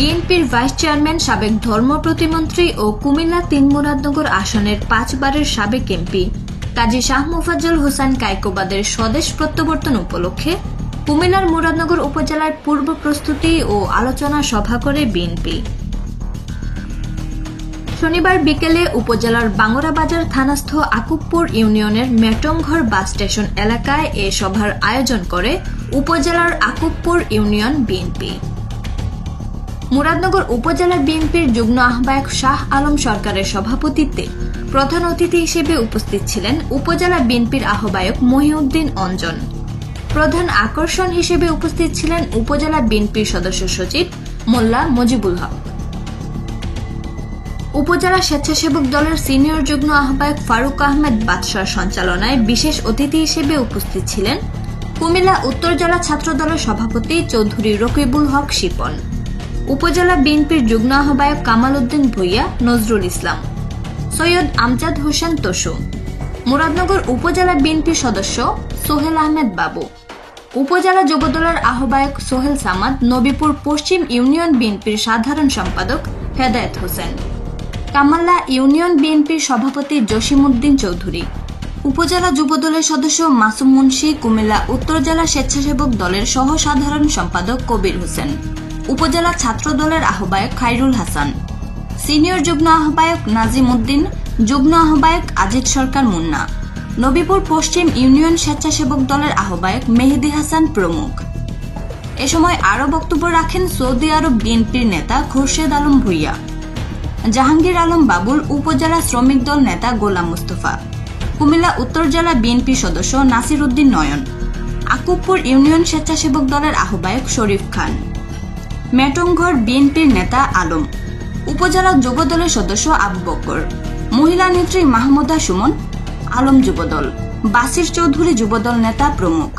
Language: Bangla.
বিএনপির ভাইস চেয়ারম্যান, সাবেক ধর্ম প্রতিমন্ত্রী ও কুমিল্লা ৩ মুরাদনগর আসনের ৫ বারের সাবেক এমপি কাজী শাহ মোফাজ্জল হোসেন কায়কোবাদের স্বদেশ প্রত্যাবর্তন উপলক্ষে কুমিল্লার মুরাদনগর উপজেলায় পূর্ব প্রস্তুতি ও আলোচনা সভা করে বিএনপি। শনিবার বিকেলে উপজেলার বাঙ্গরাবাজার থানাস্থ আকুবপুর ইউনিয়নের মেটংঘর বাস স্টেশন এলাকায় এ সভার আয়োজন করে উপজেলার আকুবপুর ইউনিয়ন বিএনপি। মুরাদনগর উপজেলা বিএনপির যুগ্ম আহ্বায়ক শাহ আলম সরকারের সভাপতিত্বে প্রধান অতিথি হিসেবে উপস্থিত ছিলেন উপজেলা বিএনপির আহ্বায়ক মহিউদ্দিন অঞ্জন। প্রধান আকর্ষণ হিসেবে উপস্থিত ছিলেন উপজেলা বিএনপির সদস্য সচিব মোল্লা মুজিবুল হক। উপজেলা স্বেচ্ছাসেবক দলের সিনিয়র যুগ্ম আহ্বায়ক ফারুক আহমেদ বাদশার সঞ্চালনায় বিশেষ অতিথি হিসেবে উপস্থিত ছিলেন কুমিল্লা উত্তর জেলা ছাত্র দলের সভাপতি চৌধুরী রকিবুল হক শিপন, উপজেলা বিএনপির যুগ্ম আহ্বায়ক কামাল উদ্দিন ভূঁইয়া, নজরুল ইসলাম, সৈয়দ আমজাদ হোসেন তসু, মুরাদনগর উপজেলা বিএনপির সদস্য সোহেল আহমেদ বাবু, উপজেলা যুবদলের আহ্বায়ক সোহেল সামাদ, নবীপুর পশ্চিম ইউনিয়ন বিএনপির সাধারণ সম্পাদক হেদায়েত হোসেন, কামাল্লা ইউনিয়ন বিএনপির সভাপতি জসিমউদ্দিন চৌধুরী, উপজেলা যুবদলের সদস্য মাসুম মুন্সি, কুমিল্লা উত্তর জেলা স্বেচ্ছাসেবক দলের সহ সাধারণ সম্পাদক কবির হোসেন, উপজেলা ছাত্র দলের আহ্বায়ক খায়রুল হাসান, সিনিয়র যুগ্ম আহ্বায়ক নাজিম উদ্দিন, যুগ্ম আহ্বায়ক আজিজ সরকার মুন্না, নবীপুর পশ্চিম ইউনিয়ন স্বেচ্ছাসেবক দলের আহ্বায়ক মেহেদি হাসান প্রমুখ। এ সময় আরও বক্তব্য রাখেন সৌদি আরব বিএনপির নেতা খোরশেদ আলম ভূঁইয়া, জাহাঙ্গীর আলম বাবুল, উপজেলা শ্রমিক দল নেতা গোলাম মুস্তফা, কুমিল্লা উত্তর জেলা বিএনপি সদস্য নাসির উদ্দিন নয়ন, আকুবপুর ইউনিয়ন স্বেচ্ছাসেবক দলের আহ্বায়ক শরীফ খান, মেটংঘর বিএনপির নেতা আলম, উপজেলা যুবদলের সদস্য আবু বকর, মহিলা নেত্রী মাহমুদা সুমন, আলম যুবদল, বাসির চৌধুরী যুবদল নেতা প্রমুখ।